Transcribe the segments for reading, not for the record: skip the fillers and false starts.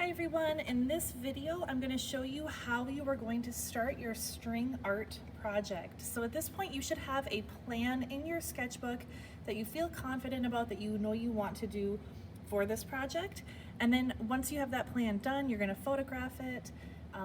Hi everyone, in this video I'm going to show you how you are going to start your string art project. So at this point you should have a plan in your sketchbook that you feel confident about, that you know you want to do for this project. And then once you have that plan done, you're going to photograph it,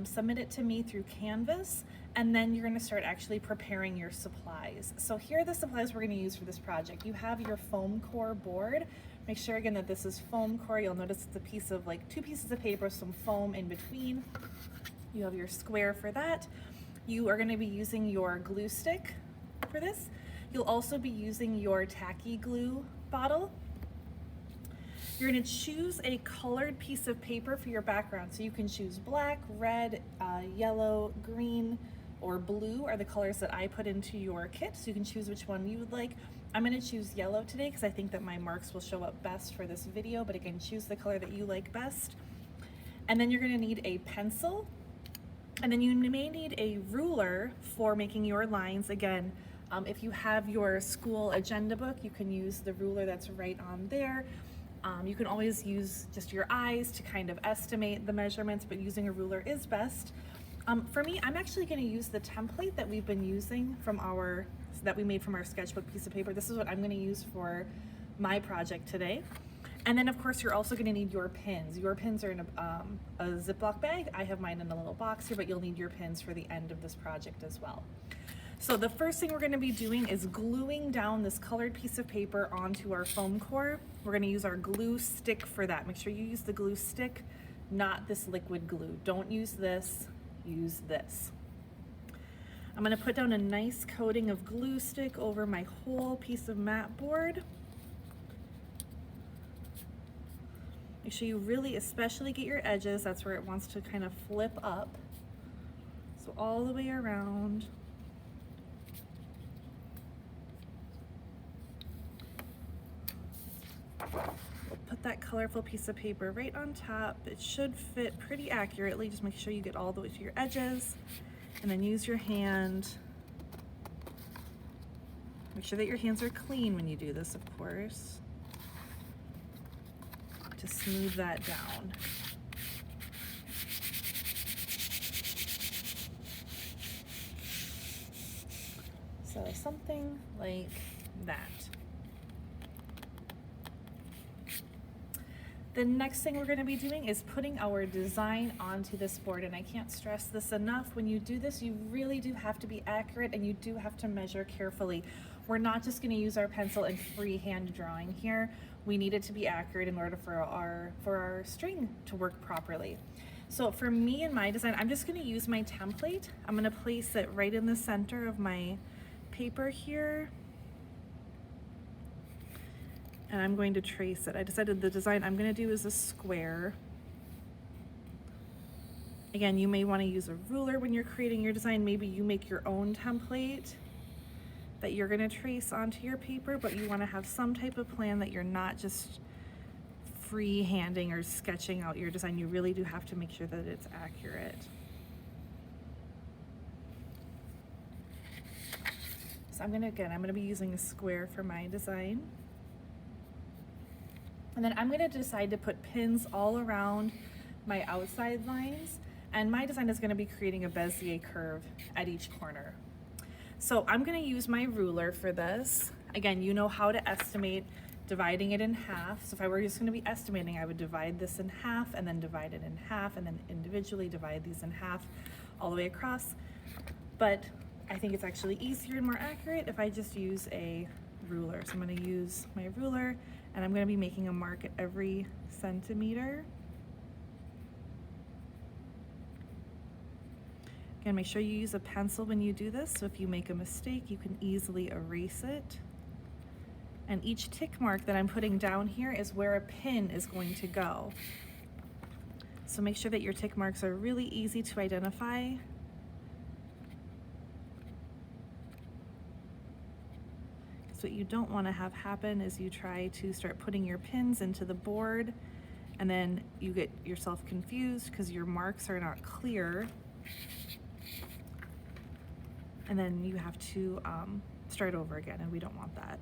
submit it to me through Canvas, and then you're going to start actually preparing your supplies. So here are the supplies we're going to use for this project. You have your foam core board. Make sure again that this is foam core. You'll notice it's a piece of two pieces of paper, some foam in between. You have your square for that. You are going to be using your glue stick for this. You'll also be using your tacky glue bottle. You're going to choose a colored piece of paper for your background. So you can choose black, red, yellow, green, or blue are the colors that I put into your kit. So you can choose which one you would like. I'm going to choose yellow today because I think that my marks will show up best for this video, but again, choose the color that you like best. And then you're going to need a pencil, and then you may need a ruler for making your lines. Again, if you have your school agenda book, you can use the ruler that's right on there. You can always use just your eyes to kind of estimate the measurements, but using a ruler is best. For me, I'm actually going to use the template that we've been using that we made from our sketchbook piece of paper. This is what I'm going to use for my project today. And then of course you're also going to need your pins. Your pins are in a Ziploc bag. I have mine in a little box here, but you'll need your pins for the end of this project as well. So the first thing we're going to be doing is gluing down this colored piece of paper onto our foam core. We're going to use our glue stick for that. Make sure you use the glue stick, not this liquid glue. Don't use this, use this. I'm going to put down a nice coating of glue stick over my whole piece of mat board. Make sure you really especially get your edges. That's where it wants to kind of flip up. So all the way around. We'll put that colorful piece of paper right on top. It should fit pretty accurately. Just make sure you get all the way to your edges, and then use your hand. Make sure that your hands are clean when you do this, of course, to smooth that down. So something like that. The next thing we're going to be doing is putting our design onto this board, and I can't stress this enough. When you do this, you really do have to be accurate, and you do have to measure carefully. We're not just going to use our pencil and freehand drawing here. We need it to be accurate in order for our string to work properly. So for me and my design, I'm just going to use my template. I'm going to place it right in the center of my paper here. And I'm going to trace it. I decided the design I'm going to do is a square. Again, you may want to use a ruler when you're creating your design. Maybe you make your own template that you're going to trace onto your paper, but you want to have some type of plan that you're not just free-handing or sketching out your design. You really do have to make sure that it's accurate. So I'm going to be using a square for my design. And then I'm going to decide to put pins all around my outside lines, and my design is going to be creating a Bezier curve at each corner. So I'm going to use my ruler for this. Again, you know how to estimate, dividing it in half. So if I were just going to be estimating, I would divide this in half, and then divide it in half, and then individually divide these in half all the way across. But I think it's actually easier and more accurate if I just use a ruler. So I'm going to use my ruler, and I'm going to be making a mark at every centimeter. Again, make sure you use a pencil when you do this, so if you make a mistake, you can easily erase it. And each tick mark that I'm putting down here is where a pin is going to go. So make sure that your tick marks are really easy to identify. What you don't want to have happen is you try to start putting your pins into the board, and then you get yourself confused because your marks are not clear, and then you have to start over again, and we don't want that.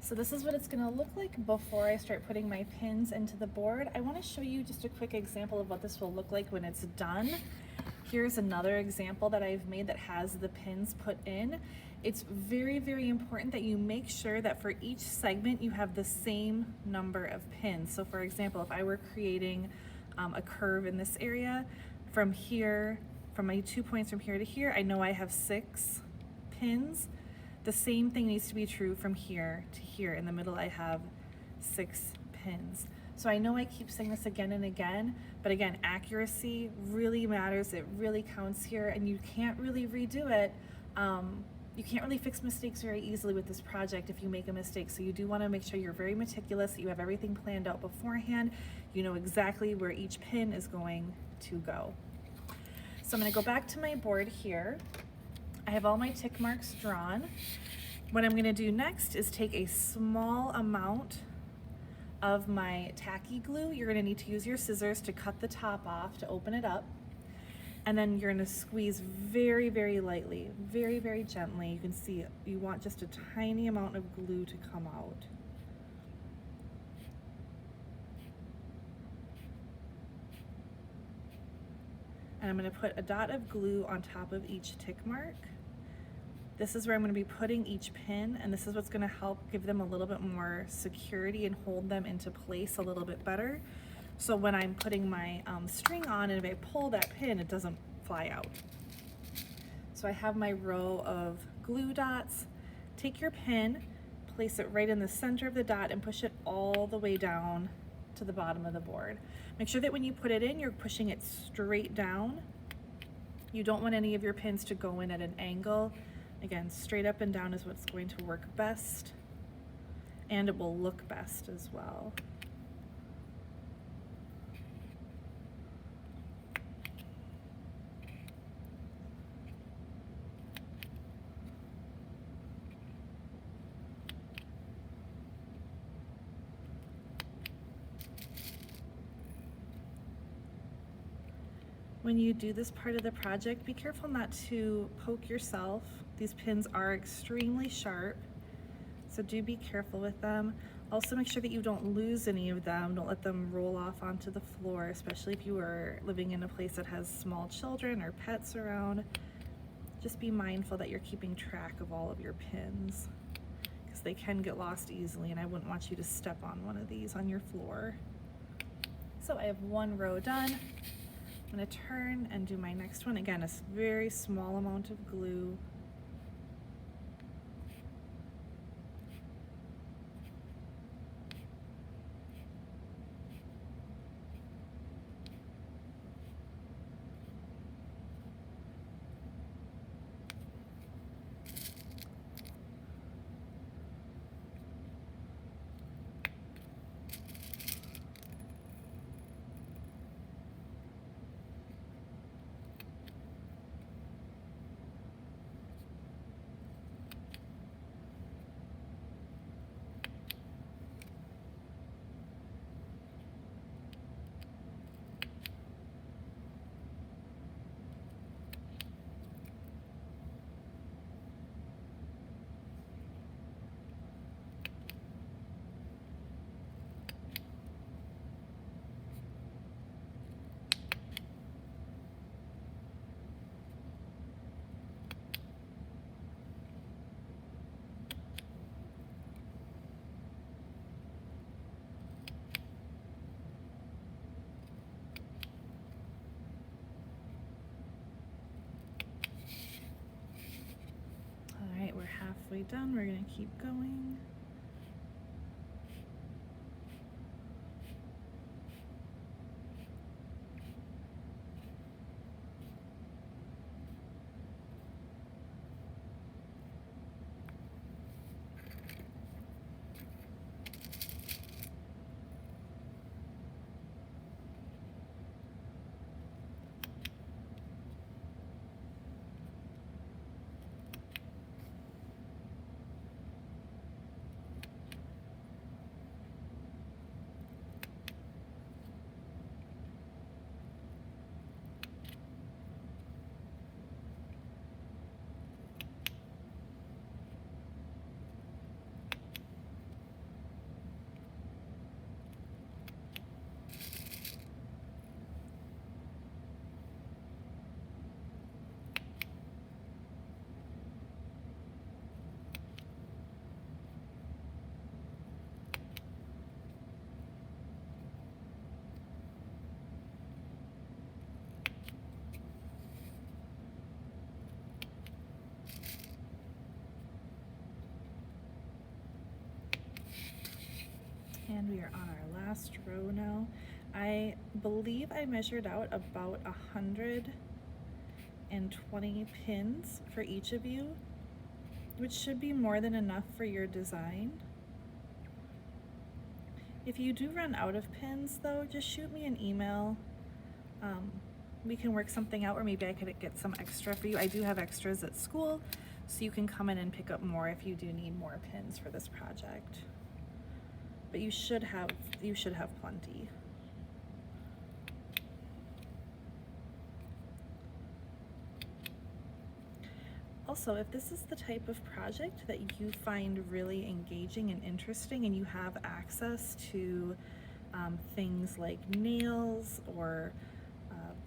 So this is what it's going to look like before I start putting my pins into the board. I want to show you just a quick example of what this will look like when it's done. Here's another example that I've made that has the pins put in. It's very, very important that you make sure that for each segment you have the same number of pins. So for example, if I were creating a curve in this area, from here, from my 2 points from here to here, I know I have 6 pins. The same thing needs to be true from here to here. In the middle, I have 6 pins. So I know I keep saying this again and again, but again, accuracy really matters. It really counts here, and you can't really redo it. You can't really fix mistakes very easily with this project if you make a mistake. So you do want to make sure you're very meticulous, that you have everything planned out beforehand. You know exactly where each pin is going to go. So I'm going to go back to my board here. I have all my tick marks drawn. What I'm going to do next is take a small amount of my tacky glue. You're going to need to use your scissors to cut the top off to open it up. And then you're going to squeeze very, very lightly, very, very gently. You can see you want just a tiny amount of glue to come out. And I'm going to put a dot of glue on top of each tick mark. This is where I'm going to be putting each pin, and this is what's going to help give them a little bit more security and hold them into place a little bit better. So when I'm putting my string on, and if I pull that pin, it doesn't fly out. So I have my row of glue dots. Take your pin, place it right in the center of the dot, and push it all the way down to the bottom of the board. Make sure that when you put it in, you're pushing it straight down. You don't want any of your pins to go in at an angle. Again, straight up and down is what's going to work best, and it will look best as well. When you do this part of the project, be careful not to poke yourself. These pins are extremely sharp, so do be careful with them. Also make sure that you don't lose any of them. Don't let them roll off onto the floor, especially if you are living in a place that has small children or pets around. Just be mindful that you're keeping track of all of your pins, because they can get lost easily, and I wouldn't want you to step on one of these on your floor. So I have one row done. I'm going to turn and do my next one. Again, a very small amount of glue. All right, we're halfway done. We're going to keep going. And we are on our last row now. I believe I measured out about 120 pins for each of you, which should be more than enough for your design. If you do run out of pins though, just shoot me an email. We can work something out, or maybe I could get some extra for you. I do have extras at school, so you can come in and pick up more if you do need more pins for this project. But you should have plenty. Also, if this is the type of project that you find really engaging and interesting, and you have access to things like nails or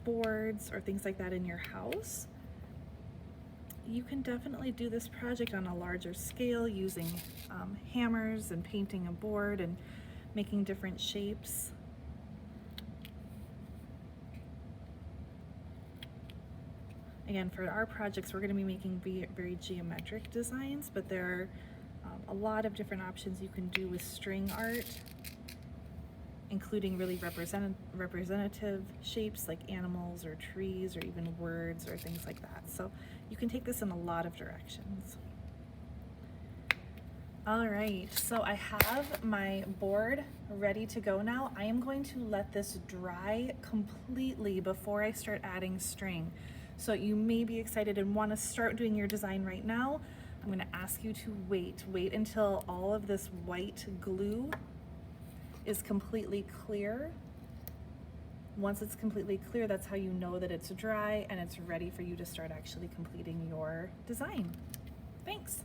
boards or things like that in your house, you can definitely do this project on a larger scale using hammers and painting a board and making different shapes. Again, for our projects, we're going to be making very geometric designs, but there are a lot of different options you can do with string art, including really representative shapes like animals or trees or even words or things like that. So you can take this in a lot of directions. All right, so I have my board ready to go now. I am going to let this dry completely before I start adding string. So you may be excited and want to start doing your design right now. I'm going to ask you to wait until all of this white glue is completely clear. Once it's completely clear, that's how you know that it's dry and it's ready for you to start actually completing your design. Thanks.